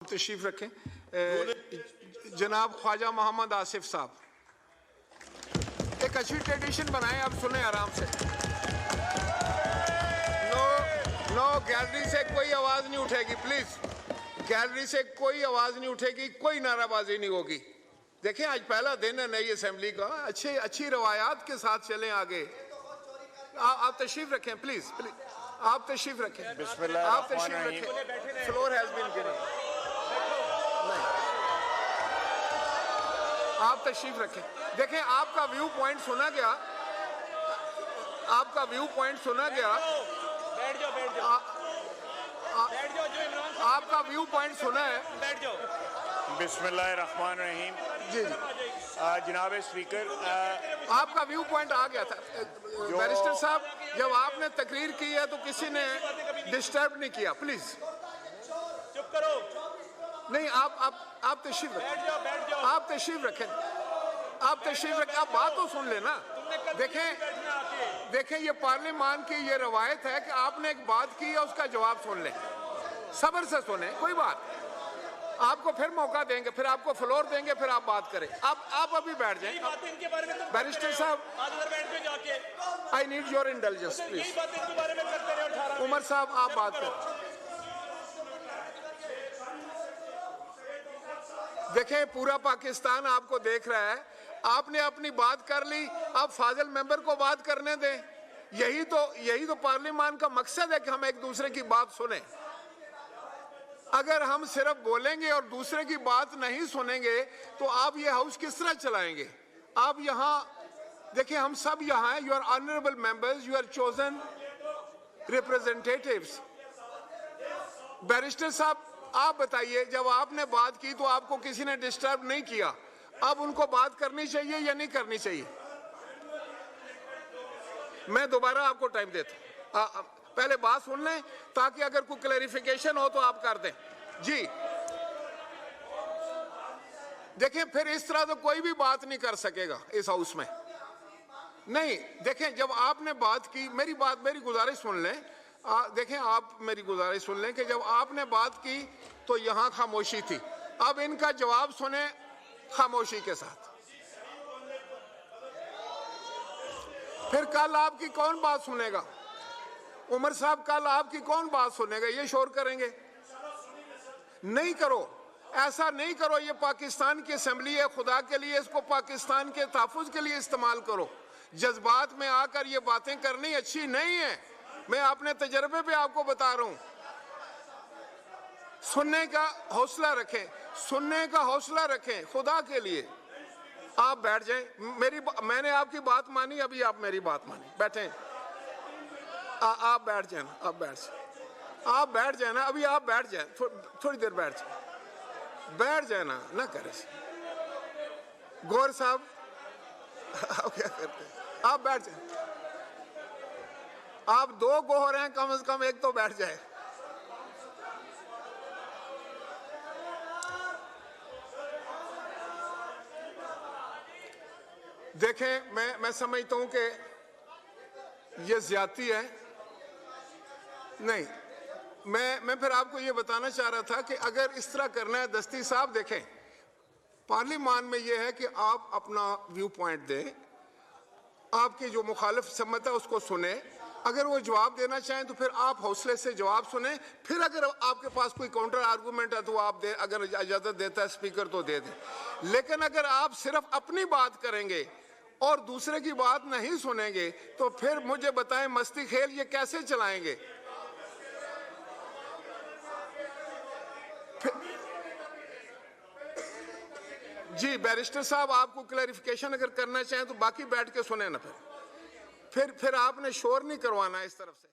तशरीफ रखें। जनाब ख्वाजा मोहम्मद आसिफ साहब, एक अच्छी ट्रेडिशन बनाएं, आप सुने आराम से। नो गैलरी से कोई आवाज़ नहीं उठेगी, प्लीज़। गैलरी से कोई आवाज़ नहीं उठेगी, कोई नाराबाजी नहीं होगी। देखें, आज पहला दिन है नई असेंबली का, अच्छी रवायात के साथ चलें आगे। आप तशरीफ रखें, प्लीज़ प्लीज़, आप तशरीफ रखें, आप तशरीफ रखें। Floor has been given. आप तशरीफ रखें। देखें, आपका व्यू पॉइंट सुना गया, आपका व्यू पॉइंट सुना गया। बैठ जाओ, बैठ जाओ, बैठ जाओ। जो इमरान साहब आपका व्यू पॉइंट सुना है। बैठ जाओ। बिस्मिल्लाहिर्रहमानिर्रहीम। जी जनाब स्पीकर, आपका व्यू पॉइंट आ गया था। बैरिस्टर साहब, जब आपने तकरीर की है तो किसी ने डिस्टर्ब नहीं किया, प्लीज चुप करो। नहीं, आप तशरीफ बैठ रखें, जाओ, बैठ जाओ। आप तशरीफ रखें, आप तशरीफ रखें। आप बात तो सुन लेना। देखें, ये पार्लियामान की ये रवायत है कि आपने एक बात की है, उसका जवाब सुन लें, सब्र से सुने, कोई बात। आपको फिर मौका देंगे, फिर आपको फ्लोर देंगे, फिर आप बात करें। आप अभी बैठ जाएं। बैरिस्टर साहब, I need your intelligence please. Umar साहब, आप बात करें। देखें, पूरा पाकिस्तान आपको देख रहा है। आपने अपनी बात कर ली, अब फाजिल मेंबर को बात करने दें। यही तो पार्लियामान का मकसद है कि हम एक दूसरे की बात सुने। अगर हम सिर्फ बोलेंगे और दूसरे की बात नहीं सुनेंगे तो आप ये हाउस किस तरह चलाएंगे? आप यहाँ देखिए, हम सब यहाँ हैं। You are honourable members, you are chosen representatives. Barrister साहब, आप बताइए, जब आपने बात की तो आपको किसी ने डिस्टर्ब नहीं किया, अब उनको बात करनी चाहिए या नहीं करनी चाहिए? मैं दोबारा आपको टाइम देता हूं, पहले बात सुन लें ताकि अगर कोई क्लैरिफिकेशन हो तो आप कर दें। जी देखें, फिर इस तरह तो कोई भी बात नहीं कर सकेगा इस हाउस में। नहीं, देखें, जब आपने बात की, मेरी गुजारिश सुन लें। देखें, आप मेरी गुजारिश सुन लें कि जब आपने बात की तो यहां खामोशी थी। अब इनका जवाब सुने खामोशी के साथ। फिर कल आपकी कौन बात सुनेगा? उमर साहब, कल आपकी कौन बात सुनेगा? ये शोर करेंगे? नहीं करो, ऐसा नहीं करो। ये पाकिस्तान की असेंबली है, खुदा के लिए इसको पाकिस्तान के तहफ़्फ़ुज़ के लिए इस्तेमाल करो। जज्बात में आकर ये बातें करनी अच्छी नहीं है। मैं अपने तजर्बे पे आपको बता रहा हूं। सुनने का हौसला रखें, सुनने का हौसला रखें, खुदा के लिए। आप बैठ जाएं। मैंने आपकी बात मानी, अभी आप मेरी बात मानी। बैठें, आप बैठ जाना, आप बैठ जाना, अभी आप बैठ जाए, थोड़ी देर बैठ जाना, ना करें। गौर साहब, आप क्या करते हैं? आप बैठ जाए। आप दो गोहर हैं, कम से कम एक तो बैठ जाए। देखें, मैं समझता हूं कि ये ज्यादती है। नहीं, मैं फिर आपको ये बताना चाह रहा था कि अगर इस तरह करना है दस्ती साहब, देखें, पार्लियामान में ये है कि आप अपना व्यू पॉइंट दें, आपकी जो मुखालिफ सम्मत है उसको सुने। अगर वो जवाब देना चाहें तो फिर आप हौसले से जवाब सुने। फिर अगर आपके पास कोई काउंटर आर्गूमेंट है तो आप दे, अगर इजाज़त देता है स्पीकर तो दे दें। लेकिन अगर आप सिर्फ अपनी बात करेंगे और दूसरे की बात नहीं सुनेंगे तो फिर मुझे बताएं, मस्ती खेल ये कैसे चलाएंगे? जी बैरिस्टर साहब, आपको क्लैरिफिकेशन अगर करना चाहें तो बाकी बैठ के सुने ना। फिर आपने शोर नहीं करवाना इस तरफ से।